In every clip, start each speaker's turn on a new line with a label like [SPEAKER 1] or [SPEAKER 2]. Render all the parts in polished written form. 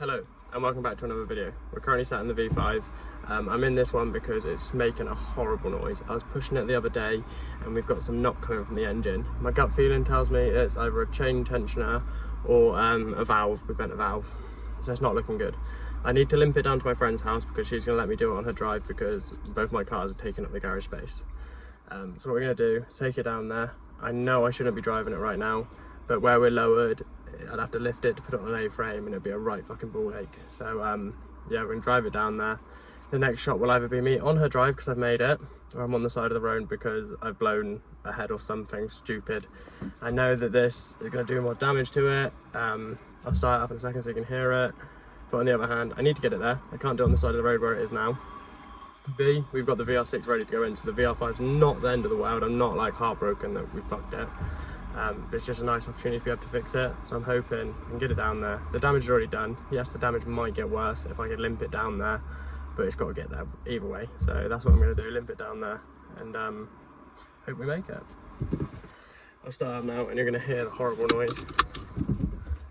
[SPEAKER 1] Hello and welcome back to another video. We're currently sat in the V5. I'm in this one because it's making a horrible noise. I was pushing it the other day and we've got some knock coming from the engine. My gut feeling tells me it's either a chain tensioner or a valve. We bent a valve, so it's not looking good. I need to limp it down to my friend's house because she's going to let me do it on her drive because both my cars are taking up the garage space. So what we're going to do is take it down there. I know I shouldn't be driving it right now, but where we're lowered, I'd have to lift it to put it on an A-frame and it'd be a right fucking ball ache. So yeah, we're gonna drive it down there. The next shot will either be me on her drive because I've made it, or I'm on the side of the road because I've blown a head or something stupid. I know that this is gonna do more damage to it. I'll start it up in a second so you can hear it. But on the other hand, I need to get it there. I can't do it on the side of the road where it is now. B, we've got the VR6 ready to go in, so the VR5's not the end of the world. I'm not like heartbroken that we fucked it. But it's just a nice opportunity to be able to fix it, so I'm hoping I can get it down there. The damage is already done. Yes, the damage might get worse if I can limp it down there, but it's got to get there either way. So that's what I'm going to do, limp it down there and hope we make it. I'll start up now and you're going to hear the horrible noise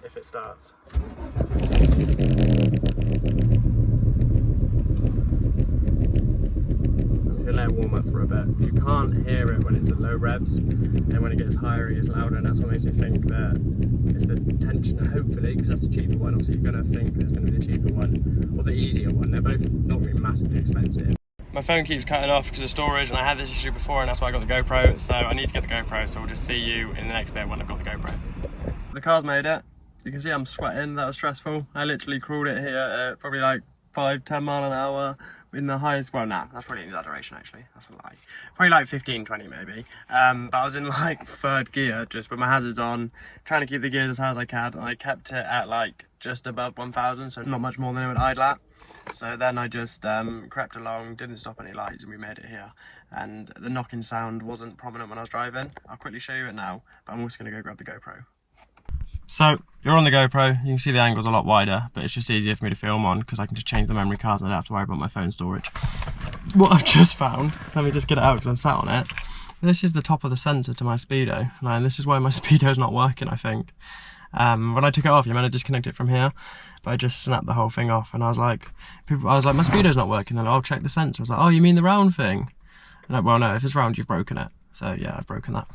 [SPEAKER 1] if it starts. Let it warm up for a bit. You can't hear it when it's at low revs, and when it gets higher it gets louder, and that's what makes me think that it's the tensioner, hopefully, because that's the cheaper one. Obviously you're going to think it's going to be the cheaper one or the easier one. They're both not really massively expensive. My phone keeps cutting off because of storage, and I had this issue before, and that's why I got the GoPro, so I need to get the GoPro, so we'll just see you in the next bit when I've got the GoPro. The car's made it. You can see I'm sweating. That was stressful. I literally crawled it here at probably like 5-10 miles an hour in the highest, well, nah, that's probably an exaggeration actually, that's a lie, probably like 15-20 maybe, but I was in like third gear just with my hazards on, trying to keep the gears as high as I can, and I kept it at like just above 1000, so not much more than it would idle at. So then I just crept along, didn't stop any lights, and we made it here, and the knocking sound wasn't prominent when I was driving. I'll quickly show you it now, but I'm also going to go grab the GoPro. So you're on the GoPro, you can see the angle's a lot wider, but it's just easier for me to film on because I can just change the memory cards and I don't have to worry about my phone storage. What I've just found, let me just get it out because I'm sat on it. This is the top of the sensor to my speedo, and this is why my speedo's not working, I think. When I took it off, you're meant to disconnect it from here, but I just snapped the whole thing off, and I was like, my speedo's not working. Then I'll check the sensor. I was like, oh, you mean the round thing? And like, well, no, if it's round, you've broken it. So yeah, I've broken that.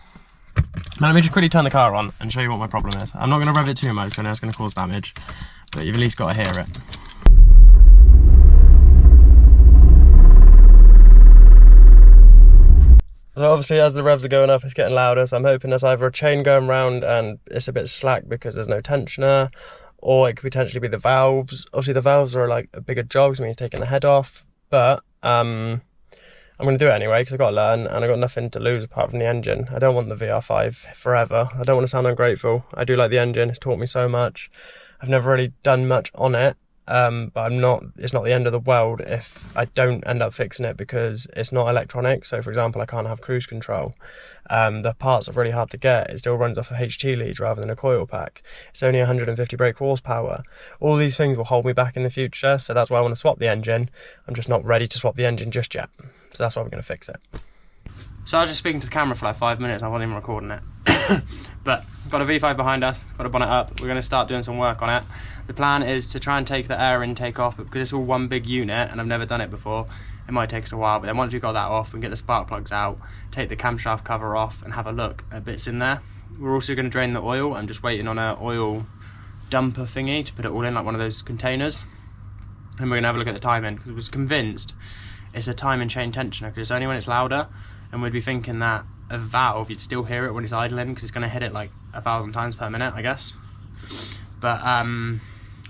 [SPEAKER 1] Now let me just quickly turn the car on and show you what my problem is. I'm not going to rev it too much because I know it's going to cause damage, but you've at least got to hear it. So obviously as the revs are going up, it's getting louder, so I'm hoping there's either a chain going round and it's a bit slack because there's no tensioner, or it could potentially be the valves. Obviously the valves are like a bigger job, which means taking the head off, but I'm going to do it anyway because I've got to learn and I've got nothing to lose apart from the engine. I don't want the VR5 forever. I don't want to sound ungrateful. I do like the engine, it's taught me so much. I've never really done much on it, but it's not the end of the world if I don't end up fixing it because it's not electronic. So for example, I can't have cruise control. The parts are really hard to get. It still runs off a HT lead rather than a coil pack. It's only 150 brake horsepower. All these things will hold me back in the future, so that's why I want to swap the engine. I'm just not ready to swap the engine just yet. So that's why we're going to fix it. So I was just speaking to the camera for like 5 minutes, I wasn't even recording it. But got a V5 behind us, got a bonnet up, we're going to start doing some work on it. The plan is to try and take the air intake off, but because it's all one big unit and I've never done it before, it might take us a while, but then once we've got that off, we can get the spark plugs out, take the camshaft cover off and have a look at bits in there. We're also going to drain the oil. I'm just waiting on an oil dumper thingy to put it all in like one of those containers. And we're going to have a look at the timing, because I was convinced it's a timing chain tensioner because it's only when it's louder, and we'd be thinking that a valve, you'd still hear it when it's idling because it's going to hit it like 1,000 times per minute, I guess. But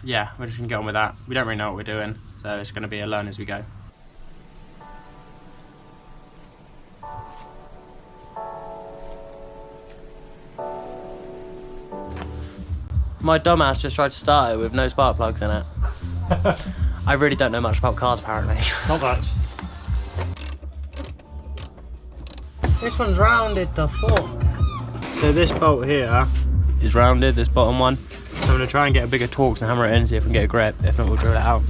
[SPEAKER 1] yeah, we're just going to get on with that. We don't really know what we're doing, so it's going to be a learn as we go. My dumbass just tried to start it with no spark plugs in it. I really don't know much about cars apparently.
[SPEAKER 2] Not much.
[SPEAKER 1] This one's rounded, the fuck. So this bolt here is rounded, this bottom one. So I'm going to try and get a bigger torque and hammer it in, see if we can get a grip. If not, we'll drill it out.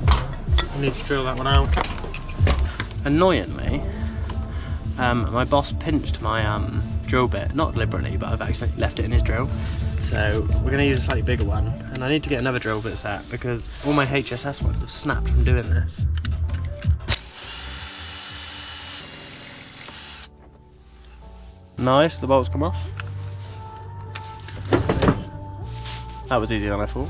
[SPEAKER 1] I need to drill that one out. Annoyingly, my boss pinched my drill bit, not deliberately, but I've actually left it in his drill. So we're going to use a slightly bigger one, and I need to get another drill bit set because all my HSS ones have snapped from doing this. Nice, the bolts come off. That was easier than I thought.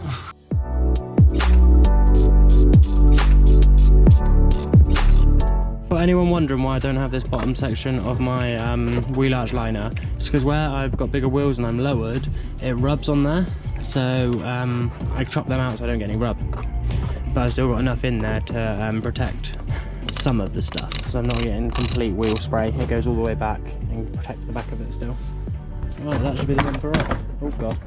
[SPEAKER 1] For anyone wondering why I don't have this bottom section of my wheel arch liner, it's because where I've got bigger wheels and I'm lowered, it rubs on there. So I chop them out so I don't get any rub. But I've still got enough in there to protect some of the stuff. So I'm not getting complete wheel spray. It goes all the way back and protects the back of it still. Oh, that should be the bumper off. Oh god.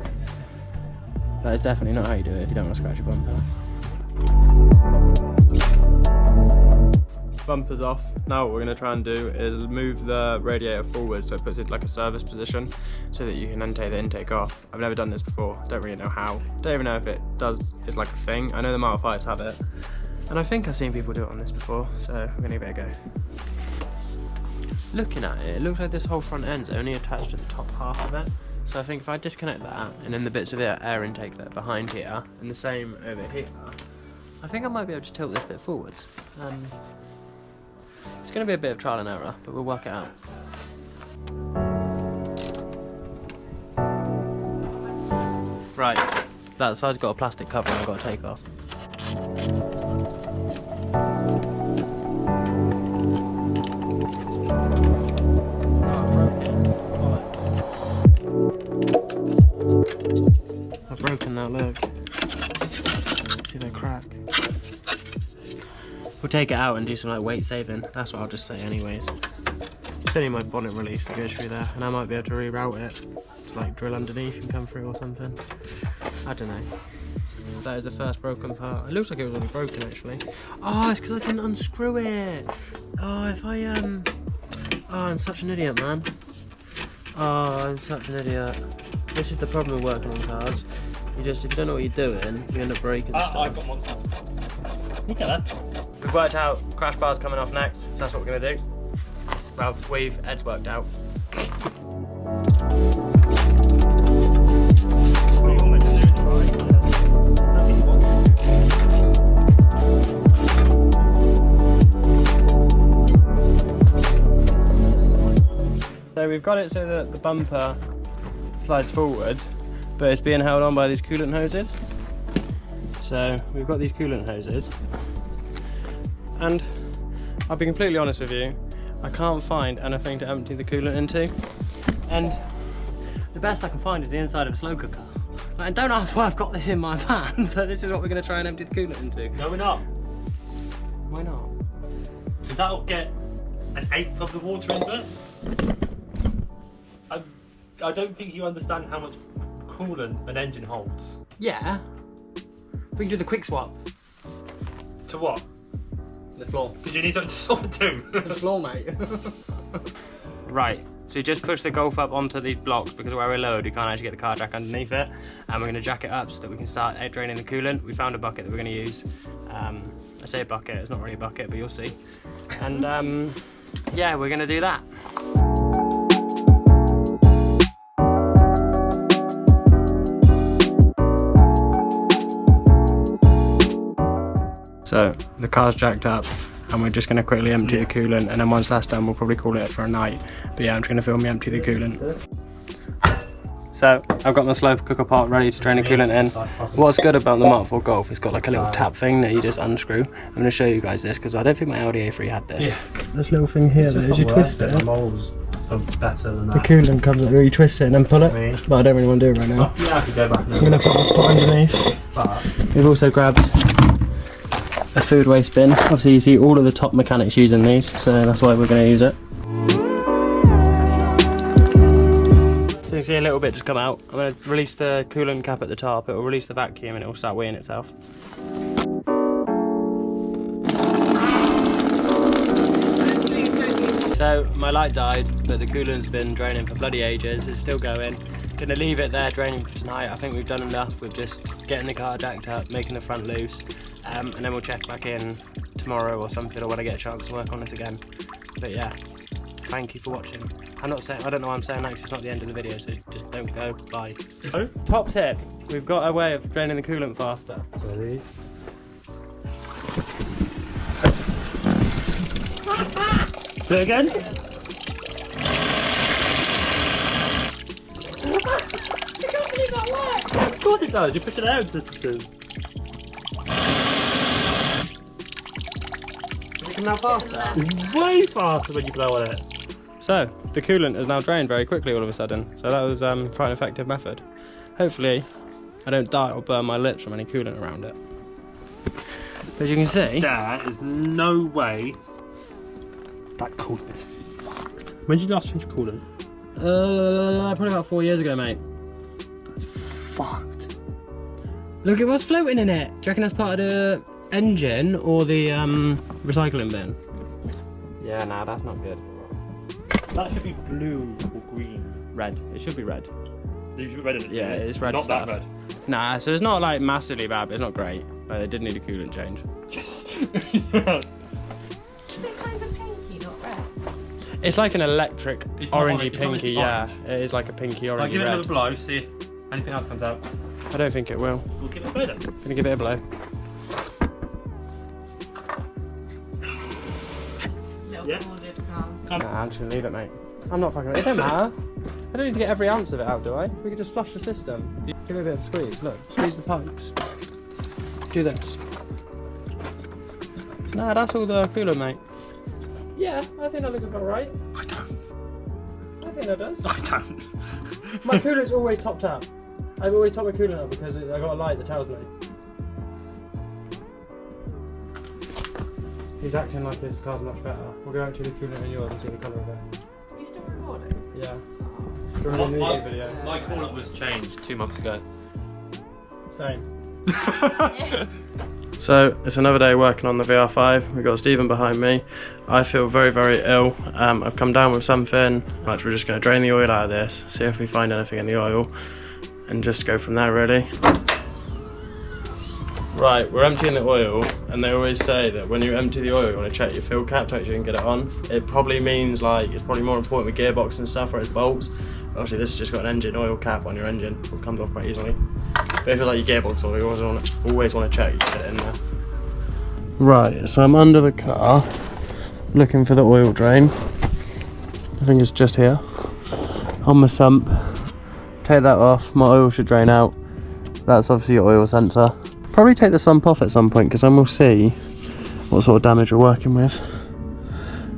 [SPEAKER 1] That is definitely not how you do it if you don't want to scratch your bumper. Bumper's off. Now what we're going to try and do is move the radiator forward so it puts it like a service position so that you can then take the intake off. I've never done this before, don't really know how. Don't even know if it does, is like a thing. I know the Manifolds have it. And I think I've seen people do it on this before, so we're going to give it a go. Looking at it, it looks like this whole front end's only attached to the top half of it. So I think if I disconnect that, and then the bits of the air intake that are behind here, and the same over here, I think I might be able to tilt this bit forwards. It's going to be a bit of trial and error, but we'll work it out. Right, that side's got a plastic cover I've got to take off. I've broken that, look. See they crack. We'll take it out and do some like weight saving. That's what I'll just say anyways. It's only my bonnet release that goes through there, and I might be able to reroute it to like drill underneath and come through or something. I don't know. That is the first broken part. It looks like it was already broken actually. Oh, it's because I didn't unscrew it. Oh, if I oh, I'm such an idiot, man. Oh, I'm such an idiot. This is the problem with working on cars. If you don't know what you're doing, you end up breaking stuff.
[SPEAKER 2] I've got one. Look at that.
[SPEAKER 1] We've worked out crash bar's coming off next, so that's what we're going to do. Well, Ed's worked out. So we've got it so that the bumper slides forward, but it's being held on by these coolant hoses. So we've got these coolant hoses, and I'll be completely honest with you, I can't find anything to empty the coolant into, and the best I can find is the inside of a slow cooker. And don't ask why I've got this in my van, but this is what we're going to try and empty the coolant into.
[SPEAKER 2] No, we're not.
[SPEAKER 1] Why not?
[SPEAKER 2] Because that'll get 1/8 of the water into it. I don't think you understand how much coolant an engine holds.
[SPEAKER 1] Yeah. We can do the quick swap.
[SPEAKER 2] To what?
[SPEAKER 1] The floor.
[SPEAKER 2] Because you need something to swap it to.
[SPEAKER 1] The floor, mate. Right, so you just push the Golf up onto these blocks because where we're lowered, we can't actually get the car jack underneath it. And we're going to jack it up so that we can start draining the coolant. We found a bucket that we're going to use. I say a bucket, it's not really a bucket, but you'll see. And yeah, we're going to do that. So the car's jacked up and we're just going to quickly empty the coolant, and then once that's done we'll probably call it for a night. But yeah, I'm just going to film me empty the coolant. So I've got my slow cooker pot ready to drain the coolant in. What's good about the Manifold Golf, it's got like a little tap thing that you just unscrew. I'm going to show you guys this because I don't think my LDA3 had this. Yeah. This little thing here that is you twist it.
[SPEAKER 2] The moles are better than that.
[SPEAKER 1] The coolant comes up, you twist it and then pull it. But I don't really want to do it right now.
[SPEAKER 2] Yeah, I could go back.
[SPEAKER 1] I'm going to put my pot underneath. But we've also grabbed a food waste bin. Obviously you see all of the top mechanics using these, so that's why we're going to use it. So you can see a little bit just come out. I'm going to release the coolant cap at the top, it will release the vacuum and it will start weighing itself. So my light died, but the coolant's been draining for bloody ages. It's still going. Gonna leave it there draining for tonight. I think we've done enough with just getting the car jacked up, making the front loose, and then we'll check back in tomorrow or something, or when I get a chance to work on this again. But yeah, thank you for watching. I don't know why I'm saying that 'cause it's not the end of the video, so just don't go. Bye. So, top tip. We've got a way of draining the coolant faster. Ready?
[SPEAKER 2] Do it again. Of course it does. You push it out into the system.
[SPEAKER 1] Come now faster.
[SPEAKER 2] Way faster when you blow on it.
[SPEAKER 1] So, the coolant is now drained very quickly all of a sudden. So that was quite an effective method. Hopefully, I don't die or burn my lips from any coolant around it. But as you can see...
[SPEAKER 2] There is no way that coolant is fucked. When did you last change coolant?
[SPEAKER 1] Probably about 4 years ago, mate.
[SPEAKER 2] That's fucked.
[SPEAKER 1] Look at what's floating in it. Do you reckon that's part of the engine or the recycling bin? Yeah, nah, that's not good.
[SPEAKER 2] That should be blue or green.
[SPEAKER 1] Red. It should be red.
[SPEAKER 2] It should be red.
[SPEAKER 1] Yeah, it's red
[SPEAKER 2] Not
[SPEAKER 1] stuff.
[SPEAKER 2] that red.
[SPEAKER 1] Nah, so it's not like massively bad, but it's not great. But it did need a coolant change.
[SPEAKER 2] Yes.
[SPEAKER 3] Is it kind of pinky, not red?
[SPEAKER 1] It's like an electric
[SPEAKER 2] It's not
[SPEAKER 1] orangey
[SPEAKER 2] orange, it's not
[SPEAKER 1] pinky,
[SPEAKER 2] really
[SPEAKER 1] yeah.
[SPEAKER 2] orange.
[SPEAKER 1] It is like a pinky
[SPEAKER 2] Right,
[SPEAKER 1] orangey
[SPEAKER 2] give it
[SPEAKER 1] red.
[SPEAKER 2] another blow, see if anything else comes out.
[SPEAKER 1] I don't think it will.
[SPEAKER 2] We'll give it a blow then.
[SPEAKER 1] Gonna give it a blow.
[SPEAKER 3] Little
[SPEAKER 2] Yeah.
[SPEAKER 3] corded calm.
[SPEAKER 1] Nah, I'm just gonna leave it, mate. I'm not fucking. It don't matter. I don't need to get every ounce of it out, do I? We could just flush the system. Give it a bit of a squeeze. Look, squeeze the pipes. Do this. Nah, that's all the coolant, mate. Yeah, I think that looks about right.
[SPEAKER 2] I don't.
[SPEAKER 1] I think that does.
[SPEAKER 2] I don't.
[SPEAKER 1] My coolant's always topped up. I've always topped my coolant up because I got a light that tells me. He's acting like his car's much better. We'll go out to the coolant in yours and see the colour of it.
[SPEAKER 3] Are you still recording?
[SPEAKER 1] Yeah. Do you want to do a video?
[SPEAKER 2] My coolant was changed 2 months ago.
[SPEAKER 1] Same. So it's another day working on the VR5. We've got Stephen behind me. I feel very, very ill. I've come down with something. We're just going to drain the oil out of this, see if we find anything in the oil, and just go from there really. Right, we're emptying the oil, and they always say that when you empty the oil, you want to check your fuel cap to make sure you can get it on. It probably means like it's probably more important with gearbox and stuff where it's bolts. Obviously, this has just got an engine oil cap on your engine, so it comes off quite easily. But if it's like your gearbox oil, you always want to check you get it in there. Right, so I'm under the car, looking for the oil drain. I think it's just here, on the sump. Take that off, my oil should drain out. That's obviously your oil sensor. Probably take the sump off at some point because then we'll see what sort of damage we're working with.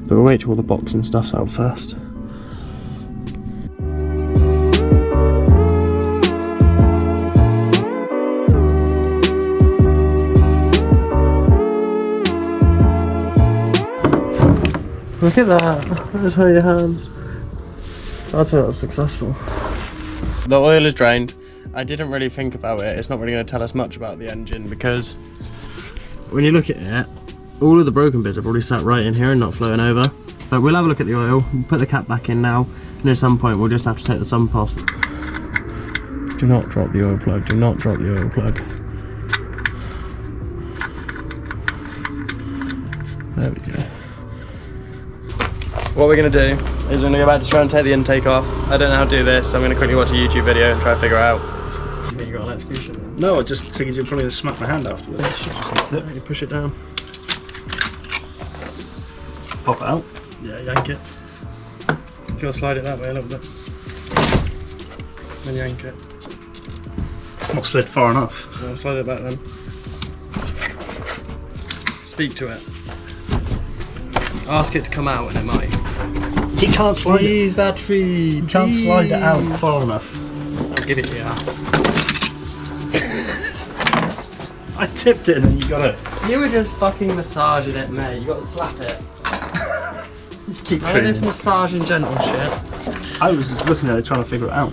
[SPEAKER 1] But we'll wait till all the box and stuff's out first. Look at that, that's how your hands. I'd say that was successful. The oil is drained. I didn't really think about it. It's not really going to tell us much about the engine because when you look at it, all of the broken bits are probably sat right in here and not flowing over. But we'll have a look at the oil, we'll put the cap back in now, and at some point we'll just have to take the sump off. Do not drop the oil plug, do not drop the oil plug. There we go. What we're going to do is we're going to go back to try and take the intake off. I don't know how to do this, so I'm going to quickly watch a YouTube video and try to figure it out. You think you got electrocution?
[SPEAKER 4] No, I just figured you'd probably smack my hand afterwards.
[SPEAKER 1] Let me push it down.
[SPEAKER 4] Pop it out.
[SPEAKER 1] Yeah, yank it. You gotta slide it that way a little bit. Then yank it.
[SPEAKER 4] It's not slid far enough.
[SPEAKER 1] I'll slide it back then. Speak to it. Ask it to come out and it might.
[SPEAKER 4] You can't slide
[SPEAKER 1] Please,
[SPEAKER 4] it.
[SPEAKER 1] battery.
[SPEAKER 4] You can't slide it out far enough.
[SPEAKER 1] I'll give it to you.
[SPEAKER 4] I tipped it and then you got it.
[SPEAKER 1] You were just fucking massaging it, mate. You gotta slap it.
[SPEAKER 4] You keep
[SPEAKER 1] None of this
[SPEAKER 4] treating it.
[SPEAKER 1] massaging gentle shit.
[SPEAKER 4] I was just looking at it trying to figure it out.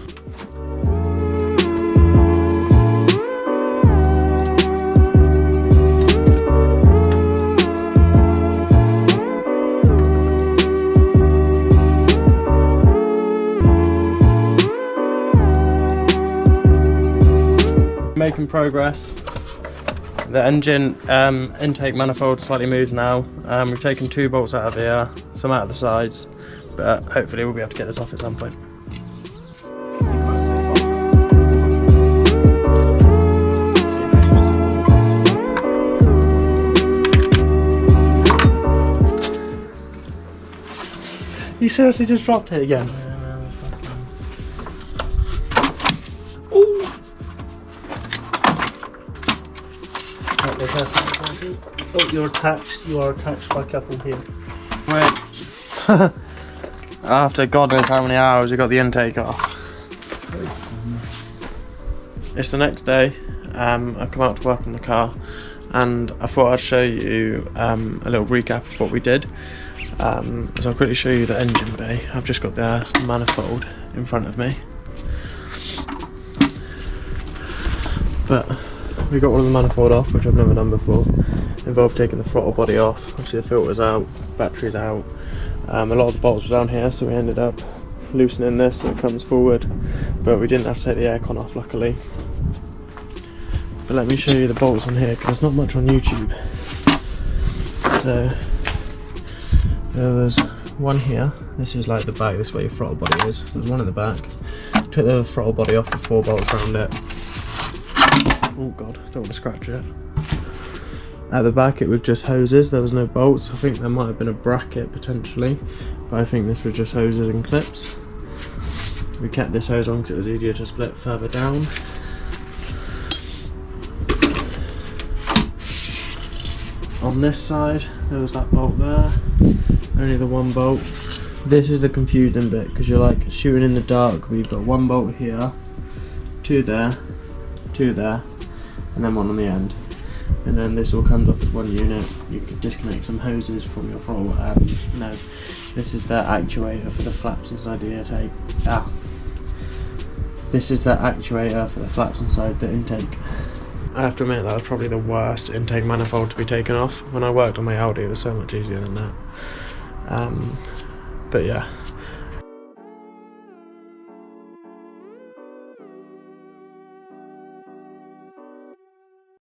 [SPEAKER 1] Making progress. The engine intake manifold slightly moves now. We've taken 2 bolts out of here, some out of the sides. but hopefully we'll be able to get this off at some point.
[SPEAKER 4] You seriously just dropped it again? Oh, you're attached. You are attached by a couple here.
[SPEAKER 1] Wait. After God knows how many hours, we got the intake off. It's the next day. I've come out to work on the car, and I thought I'd show you a little recap of what we did. So I'll quickly show you the engine bay. I've just got the manifold in front of me. But we got one of the manifold off, which I've never done before. Involved taking the throttle body off. Obviously the filter's out, battery's out. A lot of the bolts were down here, so we ended up loosening this so it comes forward. But we didn't have to take the aircon off, luckily. But let me show you the bolts on here, because there's not much on YouTube. So there was one here. This is like the back, this is where your throttle body is. There's one in the back. Took the throttle body off with 4 bolts around it. Oh god, don't want to scratch it. At the back it was just hoses, there was no bolts. I think there might have been a bracket potentially, but I think this was just hoses and clips. We kept this hose on because it was easier to split further down. On this side there was that bolt there, only the one bolt. This is the confusing bit, because you're like shooting in the dark. We've got 1 bolt here, 2 there, 2 there, and then 1 on the end. And then this all comes off as 1 unit. You could disconnect some hoses from your throttle. No, this is the actuator for the flaps inside the intake. This is the actuator for the flaps inside the intake. I have to admit that was probably the worst intake manifold to be taken off. When I worked on my Audi it was so much easier than that. But yeah.